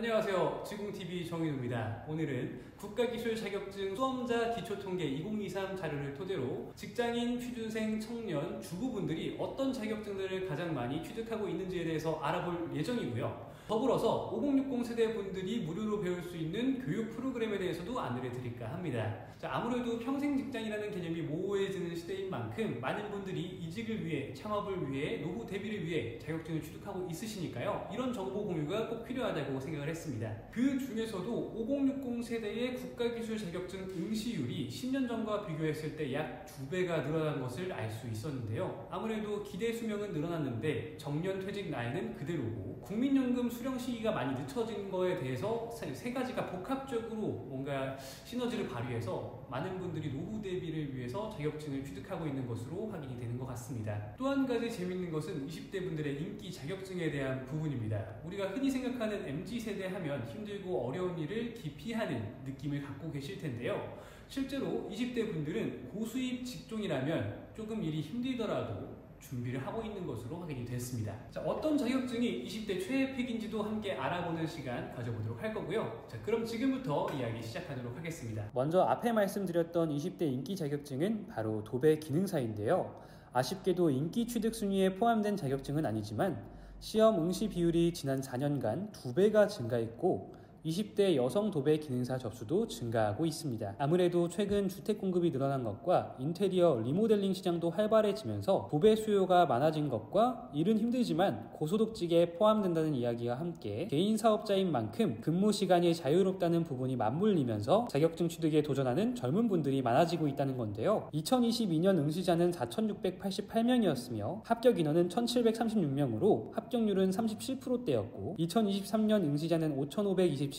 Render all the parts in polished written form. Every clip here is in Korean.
안녕하세요. 지공TV 정인우입니다. 오늘은 국가기술 자격증 수험자 기초통계 2023 자료를 토대로 직장인, 취준생, 청년, 주부분들이 어떤 자격증들을 가장 많이 취득하고 있는지에 대해서 알아볼 예정이고요. 더불어서 5060 세대 분들이 무료로 배울 수 있는 교육 프로그램에 대해서도 안내를 드릴까 합니다. 아무래도 평생 직장이라는 개념이 모호해지는 시대인 만큼 많은 분들이 이직을 위해, 창업을 위해, 노후 대비를 위해 자격증을 취득하고 있으시니까요. 이런 정보 공유가 꼭 필요하다고 생각을 했습니다. 그 중에서도 5060 세대의 국가기술 자격증 응시율이 10년 전과 비교했을 때 약 2배가 늘어난 것을 알 수 있었는데요. 아무래도 기대 수명은 늘어났는데 정년 퇴직 나이는 그대로고 국민연금 수령 시기가 많이 늦춰진 거에 대해서 세 가지가 복합적으로 뭔가 시너지를 발휘해서 많은 분들이 노후 대비를 위해서 자격증을 취득하고 있는 것으로 확인이 되는 것 같습니다. 또 한 가지 재밌는 것은 20대 분들의 인기 자격증에 대한 부분입니다. 우리가 흔히 생각하는 MZ세대 하면 힘들고 어려운 일을 기피하는 느낌을 갖고 계실 텐데요. 실제로 20대 분들은 고수입 직종이라면 조금 일이 힘들더라도 준비를 하고 있는 것으로 확인이 됐습니다. 어떤 자격증이 20대 최애픽인지도 함께 알아보는 시간 가져보도록 할 거고요. 그럼 지금부터 이야기 시작하도록 하겠습니다. 먼저 앞에 말씀드렸던 20대 인기 자격증은 바로 도배 기능사인데요. 아쉽게도 인기 취득 순위에 포함된 자격증은 아니지만 시험 응시 비율이 지난 4년간 2배가 증가했고 20대 여성 도배 기능사 접수도 증가하고 있습니다. 아무래도 최근 주택 공급이 늘어난 것과 인테리어 리모델링 시장도 활발해지면서 도배 수요가 많아진 것과 일은 힘들지만 고소득직에 포함된다는 이야기와 함께 개인 사업자인 만큼 근무 시간이 자유롭다는 부분이 맞물리면서 자격증 취득에 도전하는 젊은 분들이 많아지고 있다는 건데요. 2022년 응시자는 4,688명이었으며 합격 인원은 1,736명으로 합격률은 37%대였고 2023년 응시자는 5,527명이며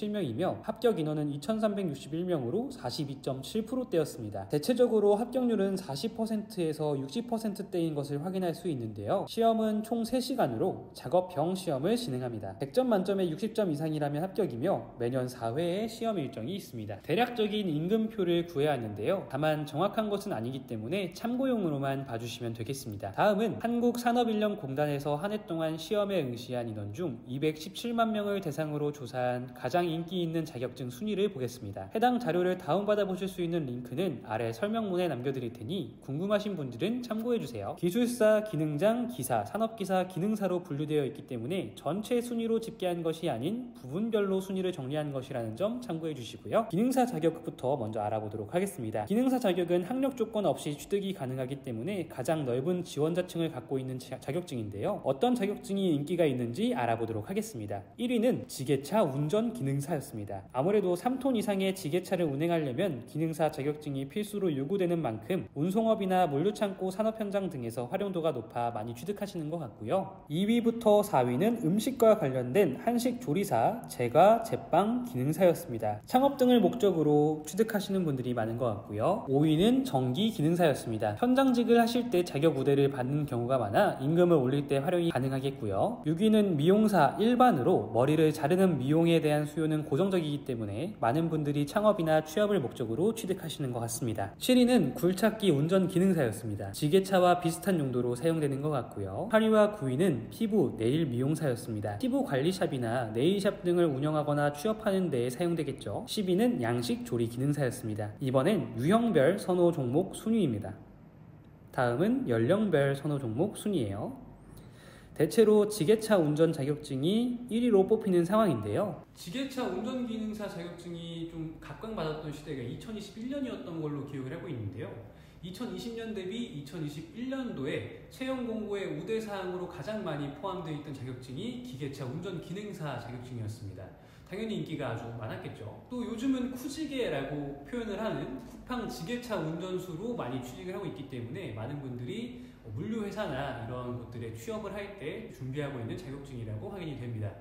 합격 인원은 2,361명으로 42.7%대였습니다. 대체적으로 합격률은 40%에서 60%대인 것을 확인할 수 있는데요. 시험은 총 3시간으로 작업형 시험을 진행합니다. 100점 만점에 60점 이상이라면 합격이며 매년 4회의 시험 일정이 있습니다. 대략적인 임금표를 구해야 하는데요. 다만 정확한 것은 아니기 때문에 참고용으로만 봐주시면 되겠습니다. 다음은 한국산업인력공단에서 한 해 동안 시험에 응시한 인원 중 217만 명을 대상으로 조사한 가장 인기 있는 자격증 순위를 보겠습니다. 해당 자료를 다운받아 보실 수 있는 링크는 아래 설명문에 남겨드릴 테니 궁금하신 분들은 참고해주세요. 기술사, 기능장, 기사, 산업기사, 기능사로 분류되어 있기 때문에 전체 순위로 집계한 것이 아닌 부분별로 순위를 정리한 것이라는 점 참고해 주시고요. 기능사 자격부터 먼저 알아보도록 하겠습니다. 기능사 자격은 학력 조건 없이 취득이 가능하기 때문에 가장 넓은 지원자층을 갖고 있는 자격증인데요. 어떤 자격증이 인기가 있는지 알아보도록 하겠습니다. 1위는 지게차 운전 기능사였습니다. 아무래도 3톤 이상의 지게차를 운행하려면 기능사 자격증이 필수로 요구되는 만큼 운송업이나 물류창고 산업 현장 등에서 활용도가 높아 많이 취득하시는 것 같고요. 2위부터 4위는 음식과 관련된 한식 조리사, 제과, 제빵 기능사였습니다. 창업 등을 목적으로 취득하시는 분들이 많은 것 같고요. 5위는 전기 기능사였습니다. 현장직을 하실 때 자격 우대를 받는 경우가 많아 임금을 올릴 때 활용이 가능하겠고요. 6위는 미용사 일반으로 머리를 자르는 미용에 대한 수요는 고정적이기 때문에 많은 분들이 창업이나 취업을 목적으로 취득하시는 것 같습니다. 7위는 굴착기 운전 기능사였습니다. 지게차와 비슷한 용도로 사용되는 것 같고요. 8위와 9위는 피부, 네일 미용사였습니다. 피부 관리샵이나 네일샵 등을 운영하거나 취업하는 데에 사용되겠죠. 10위는 양식 조리 기능사였습니다. 이번엔 유형별 선호 종목 순위입니다. 다음은 연령별 선호 종목 순위예요. 대체로 지게차 운전 자격증이 1위로 뽑히는 상황인데요. 지게차 운전기능사 자격증이 좀 각광받았던 시대가 2021년이었던 걸로 기억을 하고 있는데요. 2020년 대비 2021년도에 채용 공고의 우대사항으로 가장 많이 포함되어 있던 자격증이 기계차 운전기능사 자격증이었습니다. 당연히 인기가 아주 많았겠죠. 또 요즘은 쿠지게라고 표현을 하는 쿠팡 지게차 운전수로 많이 취직을 하고 있기 때문에 많은 분들이 물류회사나 이런 곳들에 취업을 할 때 준비하고 있는 자격증이라고 확인이 됩니다.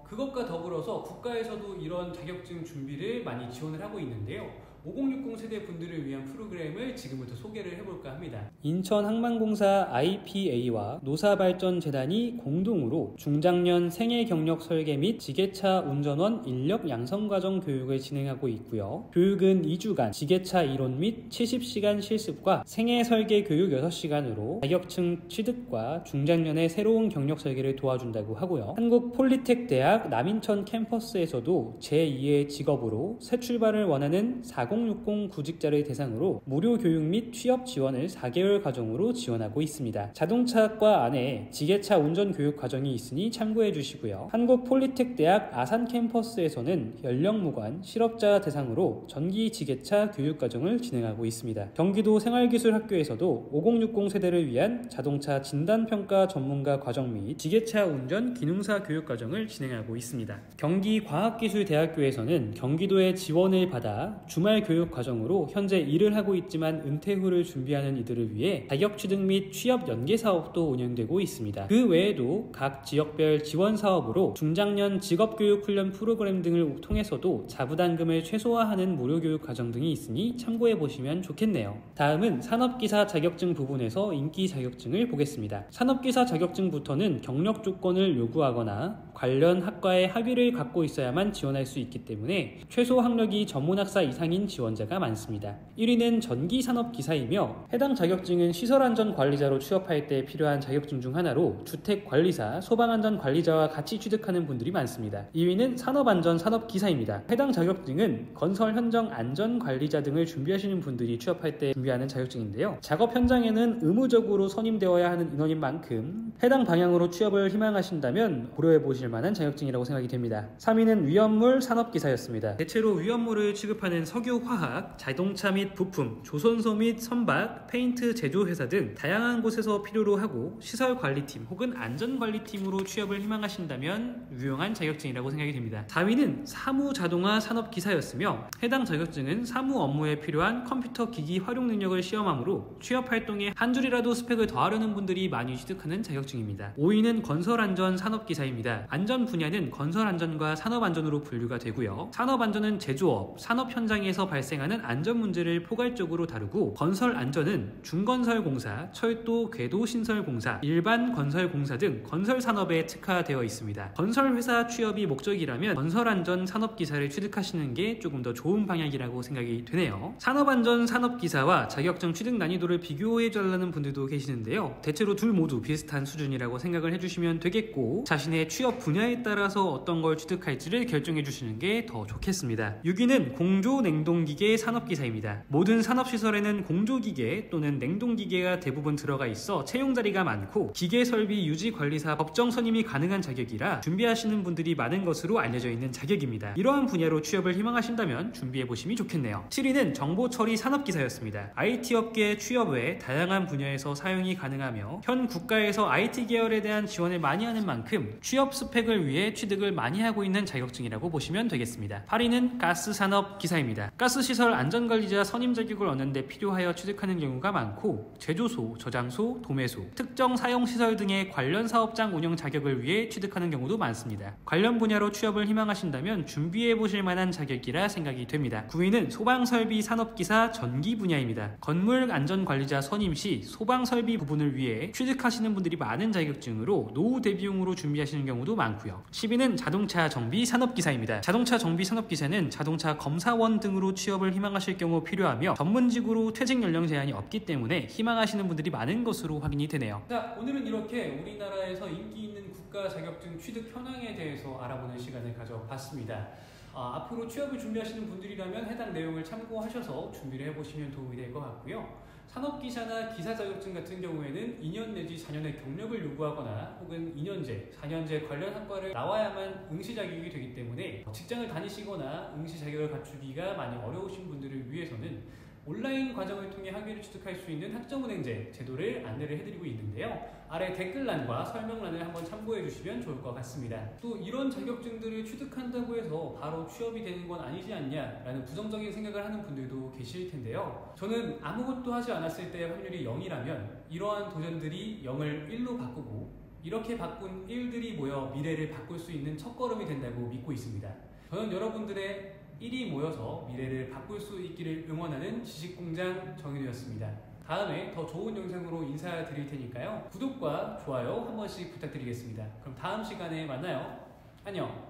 그것과 더불어서 국가에서도 이런 자격증 준비를 많이 지원을 하고 있는데요. 5060 세대 분들을 위한 프로그램을 지금부터 소개를 해볼까 합니다. 인천항만공사 IPA와 노사발전재단이 공동으로 중장년 생애 경력 설계 및 지게차 운전원 인력 양성과정 교육을 진행하고 있고요. 교육은 2주간 지게차 이론 및 70시간 실습과 생애 설계 교육 6시간으로 자격증 취득과 중장년의 새로운 경력 설계를 도와준다고 하고요. 한국폴리텍대학 남인천 캠퍼스에서도 제2의 직업으로 새 출발을 원하는 4060 구직자를 대상으로 무료 교육 및 취업 지원을 4개월 과정으로 지원하고 있습니다. 자동차학과 안에 지게차 운전 교육 과정이 있으니 참고해 주시고요. 한국폴리텍대학 아산 캠퍼스에서는 연령 무관 실업자 대상으로 전기 지게차 교육 과정을 진행하고 있습니다. 경기도 생활기술학교에서도 5060 세대를 위한 자동차 진단평가 전문가 과정 및 지게차 운전 기능사 교육 과정을 진행하고 있습니다. 경기과학기술대학교에서는 경기도의 지원을 받아 주말 교육 과정으로 현재 일을 하고 있지만 은퇴 후를 준비하는 이들을 위해 자격 취득 및 취업 연계 사업도 운영되고 있습니다. 그 외에도 각 지역별 지원 사업으로 중장년 직업교육 훈련 프로그램 등을 통해서도 자부담금을 최소화하는 무료 교육 과정 등이 있으니 참고해 보시면 좋겠네요. 다음은 산업기사 자격증 부분에서 인기 자격증을 보겠습니다. 산업기사 자격증부터는 경력 조건을 요구하거나 관련 학과의 학위를 갖고 있어야만 지원할 수 있기 때문에 최소 학력이 전문학사 이상인 지원자가 많습니다. 1위는 전기산업기사이며 해당 자격증은 시설안전관리자로 취업할 때 필요한 자격증 중 하나로 주택관리사, 소방안전관리자와 같이 취득하는 분들이 많습니다. 2위는 산업안전산업기사입니다. 해당 자격증은 건설 현장 안전관리자 등을 준비하시는 분들이 취업할 때 준비하는 자격증인데요. 작업 현장에는 의무적으로 선임되어야 하는 인원인 만큼 해당 방향으로 취업을 희망하신다면 고려해 보실 만한 자격증이라고 생각이 됩니다. 3위는 위험물 산업기사였습니다. 대체로 위험물을 취급하는 석유화학, 자동차 및 부품, 조선소 및 선박, 페인트 제조회사 등 다양한 곳에서 필요로 하고 시설관리팀 혹은 안전관리팀으로 취업을 희망하신다면 유용한 자격증이라고 생각이 됩니다. 4위는 사무자동화 산업기사였으며 해당 자격증은 사무 업무에 필요한 컴퓨터 기기 활용 능력을 시험하므로 취업활동에 한 줄이라도 스펙을 더하려는 분들이 많이 취득하는 자격증입니다. 5위는 건설안전 산업기사입니다. 안전 분야는 건설안전과 산업안전으로 분류가 되고요. 산업안전은 제조업, 산업 현장에서 발생하는 안전 문제를 포괄적으로 다루고 건설안전은 중건설공사, 철도, 궤도신설공사, 일반 건설공사 등 건설산업에 특화되어 있습니다. 건설회사 취업이 목적이라면 건설안전 산업기사를 취득하시는 게 조금 더 좋은 방향이라고 생각이 되네요. 산업안전 산업기사와 자격증 취득 난이도를 비교해달라는 분들도 계시는데요. 대체로 둘 모두 비슷한 수준이라고 생각을 해주시면 되겠고 자신의 취업 분야에 따라서 어떤 걸 취득할지를 결정해 주시는 게 더 좋겠습니다. 6위는 공조냉동기계 산업기사입니다. 모든 산업시설에는 공조기계 또는 냉동기계가 대부분 들어가 있어 채용 자리가 많고 기계설비 유지관리사 법정 선임이 가능한 자격이라 준비하시는 분들이 많은 것으로 알려져 있는 자격입니다. 이러한 분야로 취업을 희망하신다면 준비해 보시면 좋겠네요. 7위는 정보처리 산업기사였습니다. IT업계 취업 외 다양한 분야에서 사용이 가능하며 현 국가에서 IT 계열에 대한 지원을 많이 하는 만큼 취업 스펙을 위해 취득을 많이 하고 있는 자격증이라고 보시면 되겠습니다. 8위는 가스산업기사입니다. 가스시설 안전관리자 선임 자격을 얻는 데 필요하여 취득하는 경우가 많고 제조소, 저장소, 도매소, 특정 사용시설 등의 관련 사업장 운영 자격을 위해 취득하는 경우도 많습니다. 관련 분야로 취업을 희망하신다면 준비해 보실 만한 자격이라 생각이 됩니다. 9위는 소방설비 산업기사 전기 분야입니다. 건물 안전관리자 선임 시 소방설비 부분을 위해 취득하시는 분들이 많은 자격증으로 노후 대비용으로 준비하시는 경우도 많고요. 10위는 자동차 정비 산업기사입니다. 자동차 정비 산업기사는 자동차 검사원 등으로 취업을 희망하실 경우 필요하며 전문직으로 퇴직 연령 제한이 없기 때문에 희망하시는 분들이 많은 것으로 확인이 되네요. 자, 오늘은 이렇게 우리나라에서 인기 있는 국가 자격증 취득 현황에 대해서 알아보는 시간을 가져봤습니다. 앞으로 취업을 준비하시는 분들이라면 해당 내용을 참고하셔서 준비를 해보시면 도움이 될 것 같고요. 산업기사나 기사 자격증 같은 경우에는 2년 내지 4년의 경력을 요구하거나 혹은 2년제, 4년제 관련 학과를 나와야만 응시 자격이 되기 때문에 직장을 다니시거나 응시 자격을 갖추기가 많이 어려우신 분들을 위해서는 온라인 과정을 통해 학위를 취득할 수 있는 학점은행제 제도를 안내를 해드리고 있는데요. 아래 댓글란과 설명란을 한번 참고해 주시면 좋을 것 같습니다. 또 이런 자격증들을 취득한다고 해서 바로 취업이 되는 건 아니지 않냐라는 부정적인 생각을 하는 분들도 계실 텐데요. 저는 아무것도 하지 않았을 때 확률이 0이라면 이러한 도전들이 0을 1로 바꾸고 이렇게 바꾼 1들이 모여 미래를 바꿀 수 있는 첫걸음이 된다고 믿고 있습니다. 저는 여러분들의 1이 모여서 미래를 바꿀 수 있기를 응원하는 지식공장 정인우였습니다. 다음에 더 좋은 영상으로 인사드릴 테니까요. 구독과 좋아요 한 번씩 부탁드리겠습니다. 그럼 다음 시간에 만나요. 안녕.